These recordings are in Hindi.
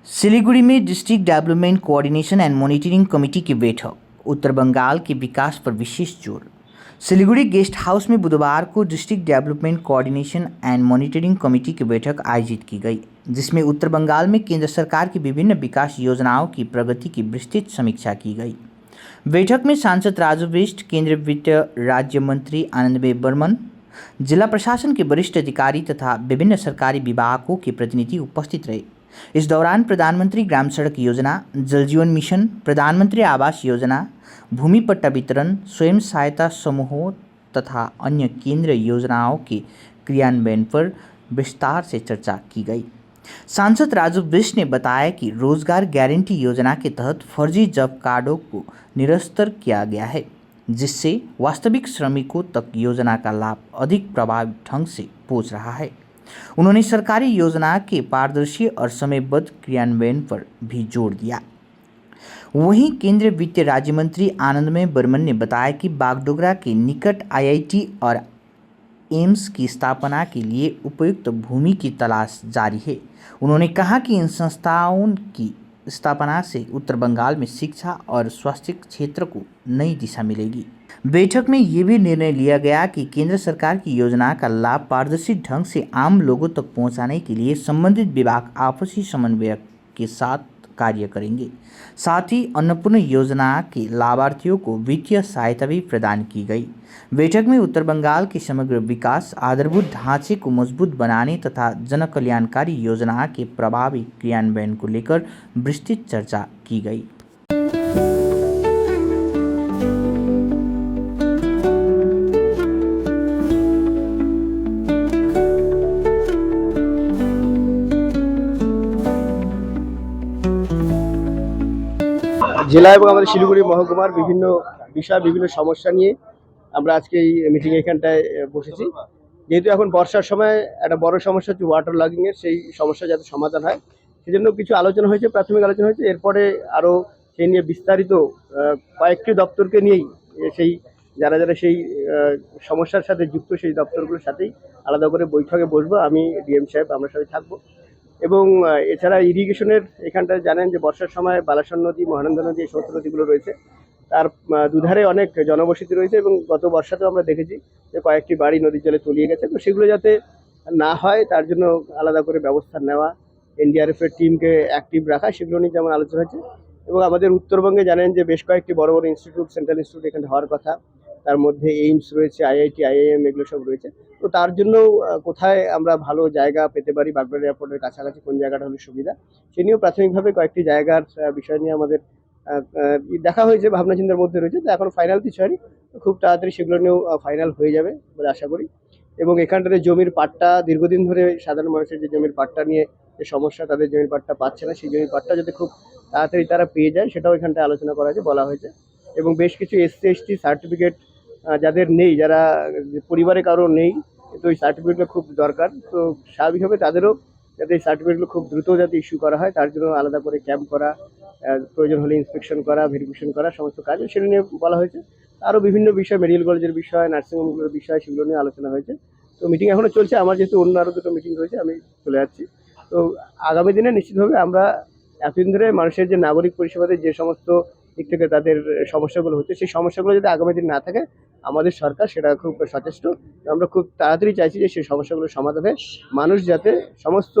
सिलीगुड़ी में district development coordination and monitoring committee की बैठक, उत्तर बंगाल के विकास पर विशेष जोर। सिलीगुड़ी गेस्ट हाउस में बुधवार को district development coordination and monitoring committee की बैठक आयोजित की गई, जिसमें उत्तर बंगाल में केंद्र सरकार की विभिन्न विकास योजनाओं की प्रगति की विस्तृत समीक्षा की गई। बैठक में सांसद राजू बिष्ट, केंद्रीय वित्त राज्य मंत्री आनंदबेन बर्मन, जिला प्रशासन के वरिष्ठ अधिकारी तथा विभिन्न सरकारी विभागों के प्रतिनिधि उपस्थित रहे। इस दौरान प्रधानमंत्री ग्राम सड़क योजना, जल जीवन मिशन, प्रधानमंत्री आवास योजना, भूमि पट्टा वितरण, स्वयं सहायता समूहों तथा अन्य केंद्रीय योजनाओं के क्रियान्वयन पर विस्तार से चर्चा की गई। सांसद राजू बिष्ट ने बताया कि रोजगार गारंटी योजना के तहत फर्जी जॉब कार्डों को निरस्त किया गया है, जिससे वास्तविक श्रमिकों तक योजना का लाभ अधिक प्रभावी ढंग से पहुंच रहा है। उन्होंने सरकारी योजना के पारदर्शी और समयबद्ध क्रियान्वयन पर भी जोर दिया। वहीं केंद्रीय वित्त राज्य मंत्री आनंदबेन बर्मन ने बताया कि बागडोगरा के निकट आईआईटी और एम्स की स्थापना के लिए उपयुक्त भूमि की तलाश जारी है। उन्होंने कहा कि इन संस्थाओं की स्थापना से उत्तर बंगाल में शिक्षा और स्वास्थ्य क्षेत्र को नई दिशा मिलेगी। बैठक में ये भी निर्णय लिया गया कि केंद्र सरकार की योजना का लाभ पारदर्शी ढंग से आम लोगों तक पहुंचाने के लिए संबंधित विभाग आपसी समन्वय के साथ कार्य करेंगे। साथ ही अन्नपूर्णा योजना के लाभार्थियों को वित्तीय सहायता भी प्रदान की गई। बैठक में उत्तर बंगाल के समग्र विकास, आधारभूत ढांचे को मजबूत बनाने तथा जन कल्याणकारी योजना के प्रभावी क्रियान्वयन को लेकर विस्तृत चर्चा की गई। জেলা এবং আমাদের শিলিগুড়ি মহকুমার বিভিন্ন বিষয়, বিভিন্ন সমস্যা নিয়ে আমরা আজকে এই মিটিং এখানটায় বসেছি। যেহেতু এখন বর্ষার সময় একটা বড় সমস্যা হচ্ছে ওয়াটার লগিং এর, সেই সমস্যা যাতে সমাধান হয় সেজন্য কিছু আলোচনা হয়েছে, প্রাথমিক আলোচনা হয়েছে। এরপরে আরও সেই নিয়ে বিস্তারিত কয়েকটি দপ্তরকে নিয়েই সেই যারা যারা সেই সমস্যার সাথে যুক্ত সেই দপ্তরগুলোর সাথেই আলাদা করে বৈঠকে বসবো। আমি ডিএম সাহেব আমরা সবাই থাকবো। এবং এছাড়া ইরিগেশনের এখানটায় জানেন যে বর্ষার সময় বালাসন নদী, মহানন্দা নদী, এই সমস্ত নদীগুলো রয়েছে, তার দুধারে অনেক জনবসতি রয়েছে এবং গত বর্ষাতেও আমরা দেখেছি যে কয়েকটি বাড়ি নদীর জলে তলিয়ে গেছে। তো সেগুলো যাতে না হয় তার জন্য আলাদা করে ব্যবস্থা নেওয়া, এনডিআরএফের টিমকে অ্যাক্টিভ রাখা, সেগুলো নিয়ে যেমন আলোচনা হয়েছে। এবং আমাদের উত্তরবঙ্গে জানেন যে বেশ কয়েকটি বড় বড় ইনস্টিটিউট, সেন্ট্রাল ইনস্টিটিউট এখানে হওয়ার কথা, তার মধ্যে এইমস রয়েছে, আইআইটি, আইআইএম, এগুলো সব রয়েছে। তো তার জন্য কোথায় আমরা ভালো জায়গা পেতে পারি, বাগবাড়ি এয়ারপোর্টের কাছাকাছি কোন জায়গাটা হলে সুবিধা, সে নিয়েও প্রাথমিকভাবে কয়েকটি জায়গার বিষয় নিয়ে আমাদের দেখা হয়েছে, ভাবনা চিন্তার মধ্যে রয়েছে। তো এখন ফাইনাল কিছু হয়নি, খুব তাড়াতাড়ি সেগুলো নিয়েও ফাইনাল হয়ে যাবে বলে আশা করি। এবং এখানটাতে জমির পাট্টা দীর্ঘদিন ধরে সাধারণ মানুষের যে জমির পাট্টা নিয়ে যে সমস্যা, তাদের জমির পাট্টা পাচ্ছে না, সেই জমির পাট্টা যাতে খুব তাড়াতাড়ি তারা পেয়ে যায় সেটাও এখানটায় আলোচনা করা হয়েছে, বলা হয়েছে। এবং বেশ কিছু এসসি এসটি সার্টিফিকেট যাদের নেই, যারা পরিবারে কারো নেই, তো এই সার্টিফিকেটগুলো খুব দরকার। তো স্বাভাবিকভাবে তাদেরও যাতে এই সার্টিফিকেটগুলো খুব দ্রুত যাতে ইস্যু করা হয়, তার জন্য আলাদা করে ক্যাম্প করা, প্রয়োজন হলে ইন্সপেকশন করা, ভেরিফিকেশন করা, সমস্ত কাজ সেটা নিয়ে বলা হয়েছে। আরও বিভিন্ন বিষয়, মেডিকেল কলেজের বিষয়, নার্সিংহোমগুলোর বিষয়, সেগুলো নিয়ে আলোচনা হয়েছে। তো মিটিং এখনও চলছে, আমার যেহেতু অন্য আরও দুটো মিটিং রয়েছে আমি চলে যাচ্ছি। তো আগামী দিনে নিশ্চিতভাবে আমরা এতদিন ধরে মানুষের যে নাগরিক পরিষেবাতে যে সমস্ত দিক থেকে তাদের সমস্যাগুলো হচ্ছে, সেই সমস্যাগুলো যদি আগামী দিন না থাকে, আমাদের সরকার সেটা খুব সচেষ্ট। আমরা খুব তাড়াতাড়ি চাইছি যে সেই সমস্যাগুলোর সমাধান হয়, মানুষ যাতে সমস্ত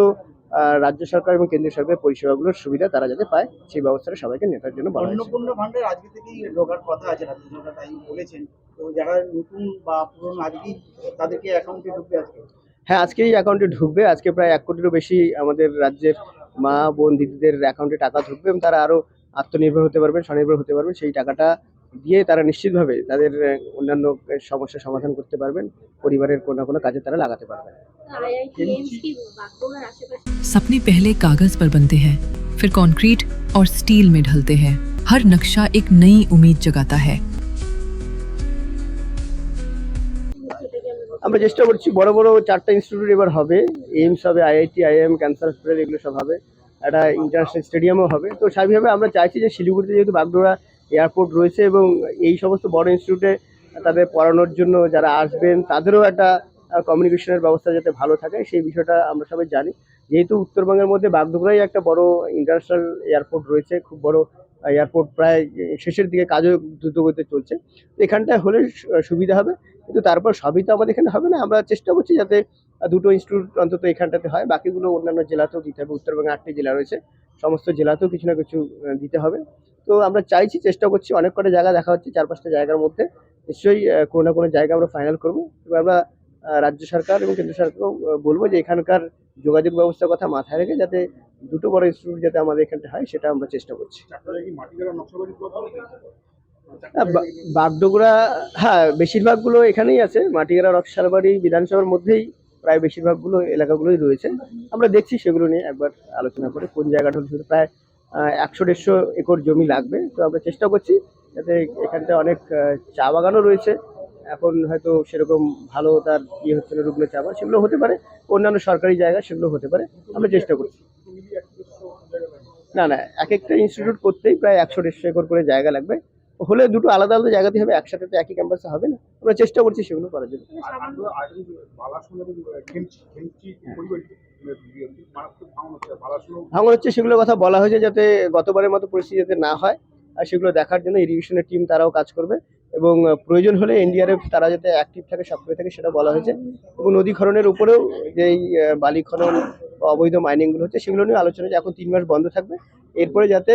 রাজ্য সরকার এবং কেন্দ্রীয় সরকারের পরিষেবাগুলোর সুবিধা তারা যাতে পায়, সেই ব্যবস্থাটা সবাইকে নেওয়ার জন্য বলা হয়েছে। অন্নপূর্ণা ভান্ডার আজকে থেকেই ঢোকার কথা আছে, রাজ্য সরকার তাই বলেছেন। তো যারা নতুন বা পুরনো আজকেই তাদেরকে অ্যাকাউন্টে ঢুকবে আজকে? হ্যাঁ, আজকেই অ্যাকাউন্টে ঢুকবে। আজকে প্রায় 1 কোটিরও বেশি আমাদের রাজ্যের মা, বোন, দিদিদের অ্যাকাউন্টে টাকা ঢুকবে এবং তারা আরও আত্মনির্ভর হতে পারবেন, স্বনির্ভর হতে পারবেন। সেই টাকাটা দিয়ে তারা নিশ্চিতভাবে তাদের অন্যান্য সমস্যার সমাধান করতে পারবেন, পরিবারের কোনো না কোনো কাজে তারা লাগাতে পারবেন। सपने पहले कागज पर बनते हैं, फिर कंक्रीट और स्टील में ढलते हैं। हर नक्शा एक नई उम्मीद जगाता है। আমরা চেষ্টা করছি, বড় বড় 4টা ইনস্টিটিউট এবার হবে, এইমস হবে, আইআইটি, আইআইএম, ক্যান্সার হসপিটাল, এগুলো সব হবে, একটা ইন্টারন্যাশনাল স্টেডিয়ামও হবে। তো স্বাভাবিকভাবে আমরা চাইছি যে শিলিগুড়িতে যেহেতু বাগডোগরা এয়ারপোর্ট রয়েছে এবং এই সমস্ত বড় ইনস্টিটিউটে তাদের পড়ানোর জন্য যারা আসবেন তাদেরও একটা কমিউনিকেশনের ব্যবস্থা যাতে ভালো থাকে, সেই বিষয়টা আমরা সবাই জানি। যেহেতু উত্তরবঙ্গের মধ্যে বাগডোগরাই একটা বড় ইন্টারন্যাশনাল এয়ারপোর্ট রয়েছে, খুব বড় এয়ারপোর্ট, প্রায় শেষের দিকে কাজও দ্রুতগতিতে চলছে, তো এখানটায় হলে সুবিধা হবে। কিন্তু তারপর সবই তো আমাদের এখানে হবে না, আমরা চেষ্টা করছি যাতে দুটো ইনস্টিটিউট অন্তত এখানটাতে হয়, বাকিগুলো অন্যান্য জেলাতেও দিতে হবে। উত্তরবঙ্গে 8টি জেলা রয়েছে, সমস্ত জেলাতেও কিছু না কিছু দিতে হবে। তো আমরা চাইছি, চেষ্টা করছি, অনেক কটা জায়গা দেখা হচ্ছে, 4-5টা জায়গার মধ্যে নিশ্চয়ই কোনো না কোনো জায়গা আমরা ফাইনাল করবো। এবার আমরা রাজ্য সরকার এবং কেন্দ্র সরকারকেও বলবো যে এখানকার যোগাযোগ ব্যবস্থার কথা মাথায় রেখে যাতে দুটো বড় ইনস্টিটিউট যাতে আমাদের এখানটা হয়, সেটা আমরা চেষ্টা করছি। বাগডোগরা, হ্যাঁ, বেশিরভাগগুলো এখানেই আছে, মাটিগাড়া, রকসালবাড়ি বিধানসভার মধ্যেই প্রায় বেশিরভাগগুলো এলাকাগুলোই রয়েছে। আমরা দেখছি সেগুলো নিয়ে একবার আলোচনা করে কোন জায়গাটা হচ্ছে, প্রায় 100-150 একর জমি লাগবে। তো আমরা চেষ্টা করছি যাতে এখানটা অনেক চা বাগানও রয়েছে, এখন হয়তো সেরকম ভালো তার হচ্ছে না, রুগ্ন চা বাগান সেগুলো হতে পারে, অন্যান্য সরকারি জায়গা সেগুলো হতে পারে, আমরা চেষ্টা করছি। না, এক একটা ইনস্টিটিউট করতেই প্রায় 100-150 একর করে জায়গা লাগবে, হলে দুটো আলাদা আলাদা জায়গাতে হবে, একসাথে তো একই ক্যাম্পাসে হবে না। আমরা চেষ্টা করছি সেগুলো করার জন্য। ভাঙন হচ্ছে, সেগুলোর কথা বলা হয়েছে যাতে গতবারের মতো পরিস্থিতি যাতে না হয়, আর সেগুলো দেখার জন্য ইরিগেশনের টিম তারাও কাজ করবে, এবং প্রয়োজন হলে এনডিআরএফ তারা যাতে অ্যাক্টিভ থাকে, সক্রিয় থাকে, সেটা বলা হয়েছে। এবং নদী খননের উপরেও যেই বালি খনন, অবৈধ মাইনিংগুলো হচ্ছে, সেগুলো নিয়ে আলোচনা, যে এখন 3 মাস বন্ধ থাকবে, এরপরে যাতে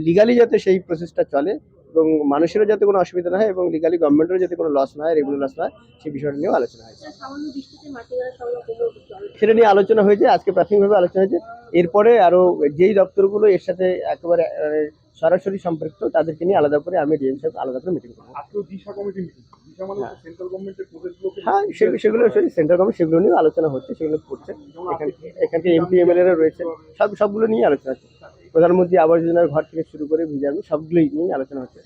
লিগালি যাতে সেই প্রসেসটা চলে এবং মানুষেরও যাতে কোনো অসুবিধা না হয়, এবং লিগালি গভর্নমেন্টেরও যাতে কোনো লস না হয়, রেভিনিউ লস না হয়, সেই বিষয়টা নিয়েও আলোচনা হয়েছে। সেটা নিয়ে আলোচনা হয়েছে, আজকে প্রাথমিকভাবে আলোচনা হয়েছে। এরপরে আরও যেই দপ্তরগুলো এর সাথে একেবারে সরাসরি সম্পৃক্ত, তাদেরকে নিয়ে আলাদা করে আমি ডিএম সাহেব আলাদা করে মিটিং করবো। হ্যাঁ, সেগুলো সেন্ট্রাল গভর্নমেন্ট, সেগুলো নিয়ে আলোচনা হচ্ছে, সেগুলো করছে। এখানকে এমপি এমএলএরা রয়েছে, সবগুলো নিয়ে আলোচনা হচ্ছে। প্রধানমন্ত্রী আবাস যোজনার ঘর থেকে শুরু করে ভিজামি, সবগুলোই নিয়ে আলোচনা হচ্ছে।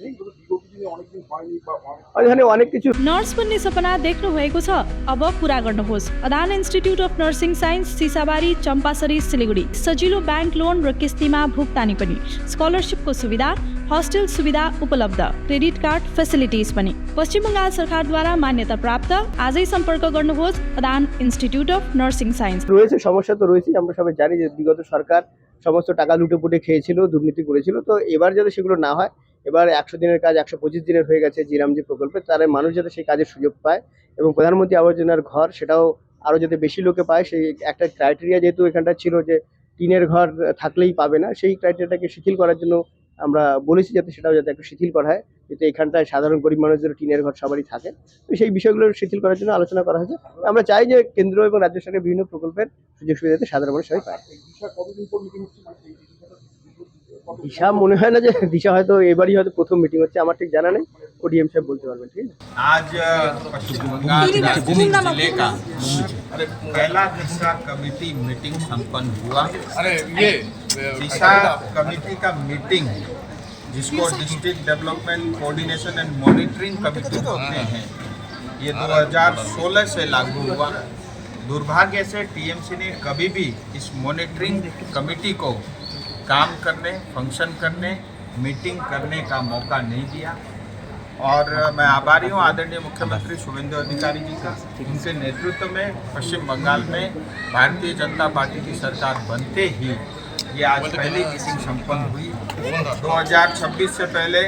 অনেক কিছু। नर्स बन्ने सपना देख्नुभएको छ? अब पूरा गर्नुहोस्। Adan institute of nursing science, Sisabari, Champasari, Siliguri. सजिलो ब्याङ्क लोन र किस्तीमा भुक्तानी पनि, स्कलरसिपको सुविधा, हस्टेल सुविधा उपलब्ध, क्रेडिट कार्ड फेसिलिटिज पनि। पश्चिम बङ्गाल सरकारद्वारा मान्यता प्राप्त। आजै सम्पर्क गर्नुहोस् Adan institute of nursing signs. রয়েছে, সমস্যা তো রয়েছে, আমরা সবাই জানি যে বিগত সরকার সমস্ত টাকা লুটে পুটে খেয়েছিল, দুর্নীতি করেছিল। তো এবার যাতে সেগুলো না হয়, এবার 100 দিনের কাজ 125 দিনের হয়ে গেছে জিরামজি প্রকল্পে, তার মানুষ যাতে সেই কাজের সুযোগ পায়, এবং প্রধানমন্ত্রী আবাস যোজনার ঘর সেটাও আরও যাতে বেশি লোকে পায়, সেই একটা ক্রাইটেরিয়া যেহেতু এখানটা ছিল যে টিনের ঘর থাকলেই পাবে না, সেই ক্রাইটেরিয়াটাকে শিথিল করার জন্য আমরা বলেছি যাতে সেটাও যাতে একটু শিথিল করা হয়, যাতে এখানটায় সাধারণ গরিব মানুষদের টিনের ঘর সবারই থাকে। তো সেই বিষয়গুলো শিথিল করার জন্য আলোচনা করা হয়েছে। আমরা চাই যে কেন্দ্র এবং রাজ্য সরকারের বিভিন্ন প্রকল্পের সুযোগ সুবিধাতে সাধারণ মানুষ সবাই পায়। দিশা মনে হয় না যে দিশা হয়তো এবারই হয়তো প্রথম মিটিং হচ্ছে, আমার ঠিক জানা নেই, ওডিএম সাহেব বলতে পারবেন। ঠিক আছে, आज पश्चिम बंगाल दार्जिलिंग जिले का पहला दिशा कमेटी मीटिंग संपन्न हुआ। दिशा कमेटी का मीटिंग, जिसको district development coordination and monitoring committee बोलते हैं, ये 2016 से लागू हुआ। दुर्भाग्य से टीएमसी ने कभी भी इस मॉनिटरिंग कमेटी को काम करने, फंक्शन करने, मीटिंग करने का मौका नहीं दिया। और मैं आभारी हूँ आदरणीय मुख्यमंत्री शुभेंदु अधिकारी जी का। उनके नेतृत्व में पश्चिम बंगाल में भारतीय जनता पार्टी की सरकार बनते ही ये आज पहली मीटिंग संपन्न हुई। 2026 से पहले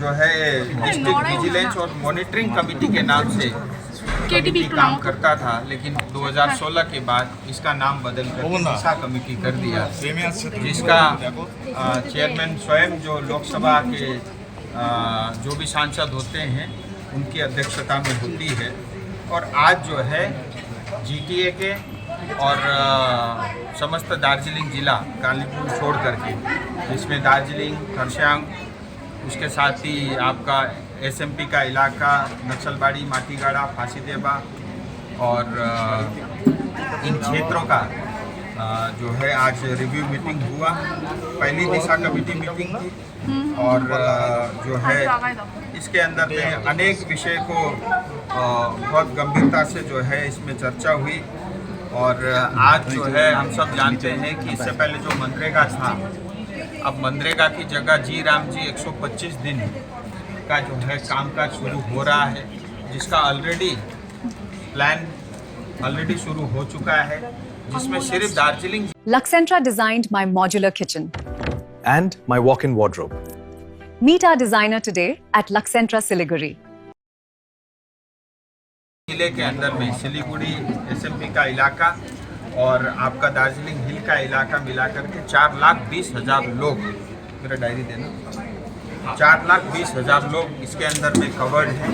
जो है डिस्ट्रिक्ट विजिलेंस और मॉनिटरिंग कमेटी के नाम से कमेटी काम करता था, लेकिन 2016 के बाद इसका नाम बदल कर दिशा कमेटी कर दिया, जिसका चेयरमैन स्वयं जो लोकसभा के जो भी सांसद होते हैं उनकी अध्यक्षता में होती है। और आज जो है जीटीए के और समस्त दार्जिलिंग जिला कालीपुर छोड़ करके, जिसमें दार्जिलिंग, खरसांग, उसके साथ ही आपका एसएमपी का इलाका, नक्सलबाड़ी, माटीगाड़ा, फांसीदेवा और इन क्षेत्रों का जो है आज रिव्यू मीटिंग हुआ। पहली दिशा कमेटी मीटिंग थी और जो है इसके अंदर में अनेक विषय को बहुत गंभीरता से जो है इसमें चर्चा हुई। और आज जो है हम सब जानते हैं कि इससे पहले जो मनरेगा था, अब मनरेगा की जगह जी राम जी 125 दिन का जो है कामकाज शुरू हो रहा है, जिसका प्लान ऑलरेडी शुरू हो चुका है। जिसमें सिर्फ Darjeeling Luxentra designed my modular kitchen. and my walk-in wardrobe. Meet our designer today at Luxentra Siliguri. जिले के अंदर में सिलीगुड़ी एसएमपी का इलाका और आपका दार्जिलिंग हिल का इलाका मिलाकर के 4,20,000 लोग, मेरा डायरी देना, 4,20,000 लोग इसके अंदर में कवर्ड हैं।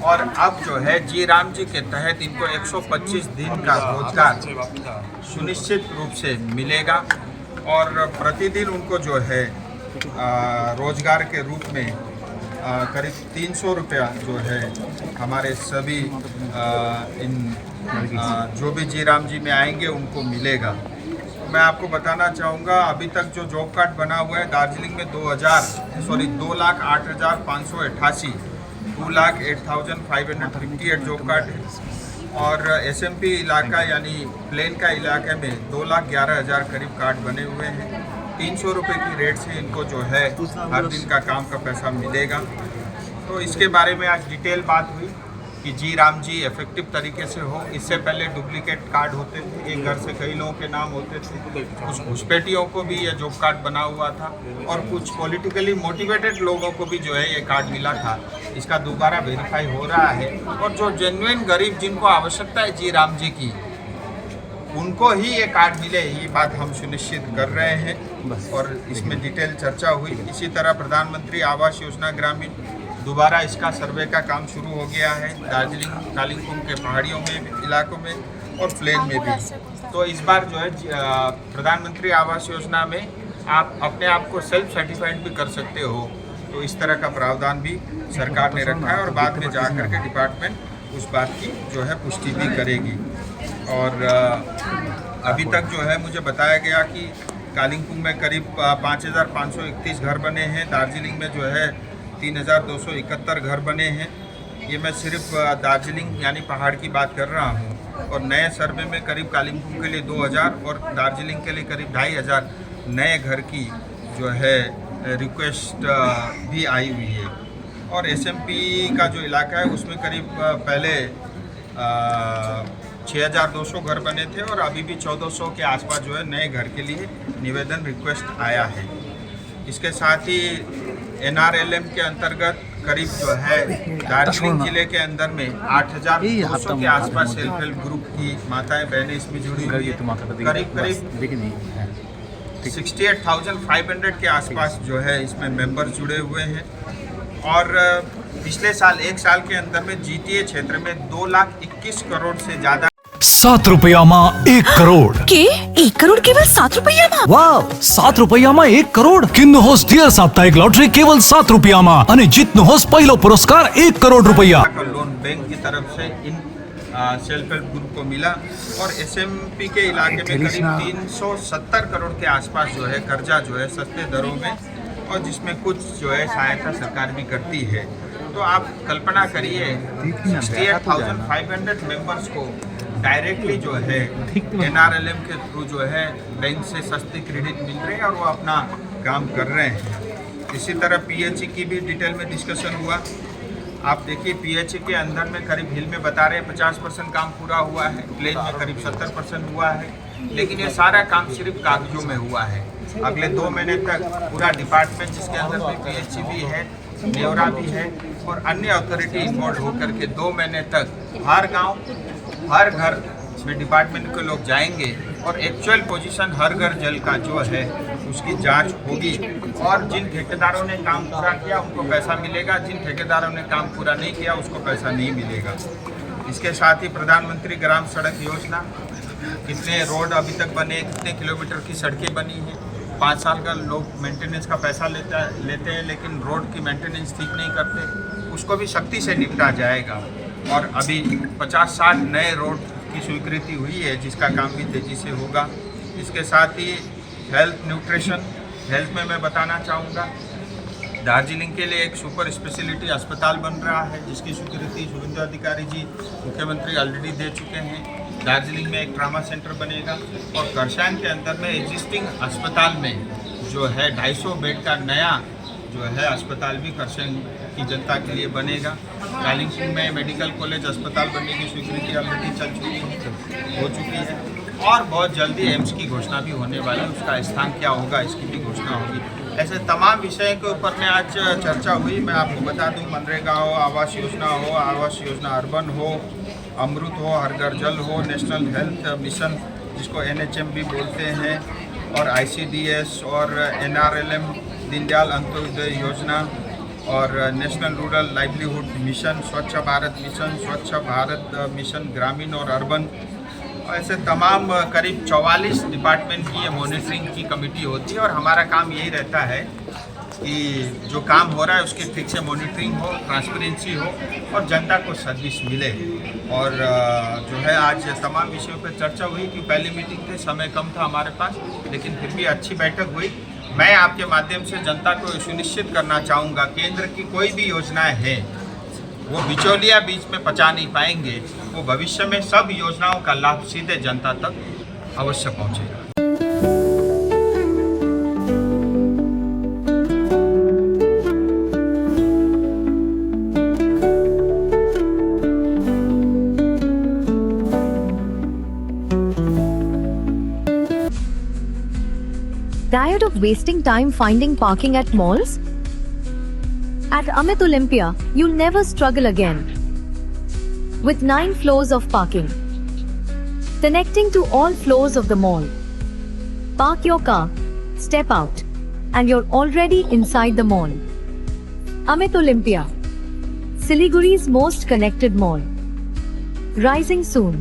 और अब जो है जी राम जी के तहत इनको 125 दिन का रोजगार सुनिश्चित रूप से मिलेगा और प्रतिदिन उनको जो है रोजगार के रूप में करीब 300 रुपया जो है हमारे सभी जो भी जी राम जी में आएंगे उनको मिलेगा। मैं आपको बताना चाहूँगा अभी तक जो जॉब कार्ड बना हुआ है दार्जिलिंग में 2,08,588 2,08,558 जॉब कार्ड है और एसएमपी इलाका यानी प्लेन का इलाके में 2,11,000 करीब कार्ड बने हुए हैं। 300 रुपये की रेट से इनको जो है हर दिन का काम का पैसा मिलेगा। तो इसके बारे में आज डिटेल बात हुई कि जी राम जी इफेक्टिव तरीके से हो। इससे पहले डुप्लीकेट कार्ड होते थे, एक घर से कई लोगों के नाम होते थे, कुछ घुसपैठियों को भी ये जॉब कार्ड बना हुआ था और कुछ पॉलिटिकली मोटिवेटेड लोगों को भी जो है ये कार्ड मिला था। इसका दोबारा वेरीफाई हो रहा है और जो जेन्युइन गरीब जिनको आवश्यकता है जी राम जी की उनको ही ये कार्ड मिले, ये बात हम सुनिश्चित कर रहे हैं और इसमें डिटेल चर्चा हुई। इसी तरह प्रधानमंत्री आवास योजना ग्रामीण दोबारा इसका सर्वे का काम शुरू हो गया है दार्जिलिंग कालिम्पोंग के पहाड़ियों में इलाकों में और प्लेन में भी। तो इस बार जो है प्रधानमंत्री आवास योजना में आप अपने आप को सेल्फ सर्टिफाइड भी कर सकते हो। तो इस तरह का प्रावधान भी सरकार ने रखा है और बाद में जाकर के डिपार्टमेंट उस बात की जो है पुष्टि भी करेगी। और अभी तक जो है मुझे बताया गया कि कालिम्पोंग में करीब 5,531 घर बने हैं, दार्जिलिंग में जो है 3,271 घर बने हैं। ये मैं सिर्फ दार्जिलिंग यानी पहाड़ की बात कर रहा हूँ और नए सर्वे में करीब कालिम्पोंग के लिए 2,000 और दार्जिलिंग के लिए करीब 2,500 नए घर की जो है रिक्वेस्ट भी आई हुई है। और एसएमपी का जो इलाका है उसमें करीब पहले 6,200 घर बने थे और अभी भी 1,400 के आसपास जो है नए घर के लिए निवेदन रिक्वेस्ट आया है। इसके साथ ही NRLM के अंतर्गत करीब जो है दार्जिलिंग जिले के अंदर में 8,200 के आसपास सेल्फ हेल्प ग्रुप की माताएं बहनें इसमें जुड़ी हुई है। करीब 68,500 के आसपास जो है इसमें मेंबर जुड़े हुए हैं। और पिछले साल एक साल के अंदर में GTA क्षेत्र में 2,21 करोड़ से ज़्यादा 7 રૂપિયામાં 1 કરોડ કે 1 કરોડ કેવલ 7 રૂપિયામાં વાવ 7 રૂપિયામાં 1 કરોડ કિન્નુ હોસ ડિયર સાપ્તાહિક લોટરી કેવલ 7 રૂપિયામાં અને જીતનો હોસ પહેલો પુરસ્કાર 1 કરોડ રૂપિયા का लोन बैंक की तरफ से इन सेल्फ हेल्प ग्रुप को मिला। और एसएमपी के इलाके में करीब 370 करोड़ के आसपास जो है कर्जा जो है सस्ते दरों में और जिसमें कुछ जो है सहायता सरकार भी करती है। तो आप कल्पना करिए 68,500 मेंबर्स को डायरेक्टली जो है NRLM के थ्रू जो है बैंक से सस्ती क्रेडिट मिल रही है और वो अपना काम कर रहे हैं। इसी तरह PHE की भी डिटेल में डिस्कशन हुआ। आप देखिए PHE के अंदर में करीब हिल में बता रहे हैं 50% काम पूरा हुआ है, प्लेन में करीब 70% हुआ है, लेकिन ये सारा काम सिर्फ कागजों में हुआ है। अगले 2 महीने तक पूरा डिपार्टमेंट जिसके अंदर में PHE भी है, नेवरा भी है और अन्य अथॉरिटी इन्वॉल्व होकर के 2 महीने तक हर गांव हर घर में डिपार्टमेंट के लोग जाएंगे और एक्चुअल पोजीशन हर घर जल का जो है उसकी जांच होगी और जिन ठेकेदारों ने काम पूरा किया उनको पैसा मिलेगा, जिन ठेकेदारों ने काम पूरा नहीं किया उसको पैसा नहीं मिलेगा। इसके साथ ही प्रधानमंत्री ग्राम सड़क योजना, कितने रोड अभी तक बने, कितने किलोमीटर की सड़कें बनी हैं। 5 साल का लोग मेंटेनेंस का पैसा लेते हैं लेकिन रोड की मेंटेनेंस ठीक नहीं करते, उसको भी सख्ती से निपटा जाएगा। और अभी 50-60 नए रोड की स्वीकृति हुई है जिसका काम भी तेज़ी से होगा। इसके साथ ही हेल्थ न्यूट्रिशन हेल्थ में मैं बताना चाहूँगा दार्जिलिंग के लिए एक सुपर स्पेशलिटी अस्पताल बन रहा है जिसकी स्वीकृति शुभेंदु अधिकारी जी मुख्यमंत्री ऑलरेडी दे चुके हैं। दार्जिलिंग में एक ट्रामा सेंटर बनेगा और करसान के अंदर में एग्जिस्टिंग अस्पताल में जो है 250 बेड का नया जो है अस्पताल भी करसान की जनता के लिए बनेगा। कालिम्पोंग में मेडिकल कॉलेज अस्पताल बनने की स्वीकृति ऑलरेडी हो चुकी है। और बहुत जल्दी एम्स की घोषणा भी होने वाली है, उसका स्थान क्या होगा इसकी भी घोषणा होगी। ऐसे तमाम विषय के ऊपर में आज चर्चा हुई। मैं आपको बता दूं, मनरेगा हो, आवास योजना अर्बन हो, अमृत हो, हर घर जल हो, नेशनल हेल्थ मिशन जिसको NHM भी बोलते हैं, और ICDS और NRLM दीनदयाल अंत्योदय योजना और नेशनल रूरल लाइवलीहुड मिशन, स्वच्छ भारत मिशन ग्रामीण और अर्बन, ऐसे तमाम करीब 44 डिपार्टमेंट की ये मॉनिटरिंग की कमेटी होती है। और हमारा काम यही रहता है कि जो काम हो रहा है उसकी ठीक से मॉनिटरिंग हो, ट्रांसपेरेंसी हो और जनता को सर्विस मिले। और जो है आज तमाम विषयों पर चर्चा हुई कि पहली मीटिंग थे, समय कम था हमारे पास, लेकिन फिर भी अच्छी बैठक हुई। मैं आपके माध्यम से जनता को सुनिश्चित करना चाहूँगा, केंद्र की कोई भी योजनाएं हैं वो बिचौलिया बीच में पचा नहीं पाएंगे, वो भविष्य में सब योजनाओं का लाभ सीधे जनता तक अवश्य पहुँचेगा। Tired of wasting time finding parking at malls? At Amit Olympia, you'll never struggle again. With 9 floors of parking, connecting to all floors of the mall. Park your car, step out, and you're already inside the mall. Amit Olympia, Siliguri's most connected mall. Rising soon.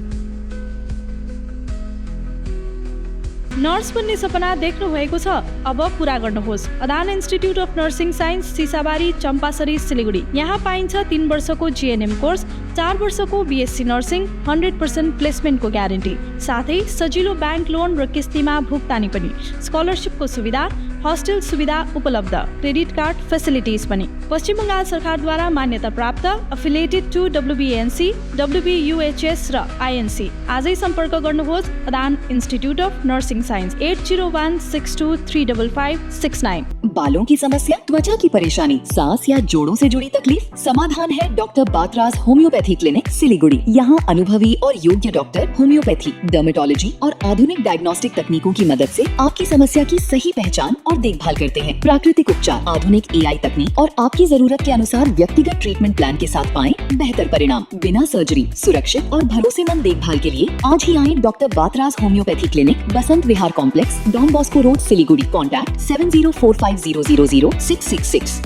Nurse बन्ने सपना देख्नु भएको छ, अब पूरा गर्नुहोस्। Adan institute of nursing science, Sisabari, Champasari, Siliguri. यहाँ पाइन्छ 3 वर्षको GNM कोर्स, 4 वर्षको BSc नर्सिङ, 100% प्लेसमेन्टको ग्यारेन्टी, साथै सजिलो ब्याङ्क लोन र किस्तीमा भुक्तानी पनि, स्कलरसिपको सुविधा, हस्टेल सुविधा उपलब्ध, क्रेडिट कार्ड फेसिलिटिज पनि। पश्चिम बङ्गाल सरकारद्वारा मान्यता प्राप्त, एफिलिएटेड टु WBNC, WBUHS र INC। आजै सम्पर्क गर्नुहोस् Adan institute of nursing science, 8016235569। बालों की समस्या, त्वचा की परेशानी, सांस या जोड़ों से जुड़ी तकलीफ, समाधान है doctor Batraj homeopathy clinic Siliguri. यहाँ अनुभवी और योग्य डॉक्टर होम्योपैथी, डर्मेटोलॉजी और आधुनिक डायग्नोस्टिक तकनीकों की मदद से आपकी समस्या की सही पहचान और देखभाल करते हैं। प्राकृतिक उपचार, आधुनिक AI तकनीक और आपकी जरूरत के अनुसार व्यक्तिगत ट्रीटमेंट प्लान के साथ पाएं बेहतर परिणाम। बिना सर्जरी, सुरक्षित और भरोसेमंद देखभाल के लिए आज ही आए doctor Batraj homeopathy clinic, Basant Vihar complex, Don Bosco road, Siliguri. Contact 7045000666।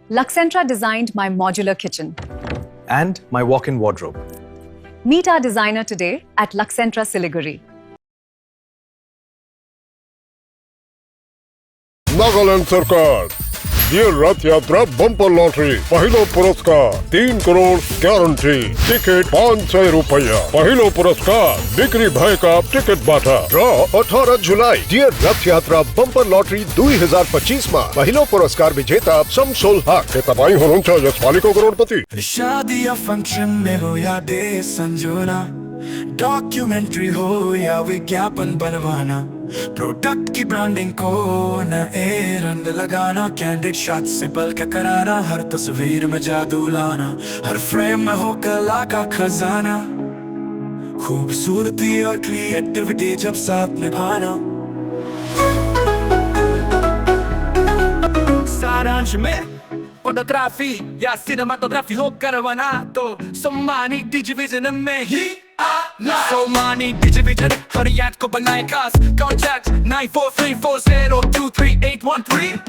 Luxentra designed my modular kitchen. And my walk-in wardrobe. Meet our designer today at Luxentra Siliguri. Nagaland सरकार ये रथ यात्रा बम्पर लॉटरी, पहिलो पुरस्कार 3 करोड़ ग्यारंटी, टिकट 500 रुपया, पहिलो पुरस्कार बिक्री भएका टिकटबाट। र 18 जुलाई डियर रथ यात्रा बम्पर लॉटरी 2025 मा पहिलो पुरस्कार विजेता शमसुल हक। के तपाईँ हुनुहुन्छ यसपालिको करोडपति? शादी या फंक्शन में हो या डे संजोना, डॉक्यूमेंट्री हो या विज्ञापन बनवाना, प्रोडक्ट की ब्रांडिंग को नए रंग लगाना, कैंडिड शॉट से बल्कि कराना, हर तस्वीर में जादू लाना, हर फ्रेम में हो कला का खजाना, खूबसूरती और क्रिएटिविटी जब साथ निभाना। सारांश में फोटोग्राफी या सिनेमाटोग्राफी हो करवाना तो सम्मानी डिजिविजन में ही आना। सम्मानी डिजिविजन फरियाद को बनाए खास, कॉन्टैक्ट 9434023813।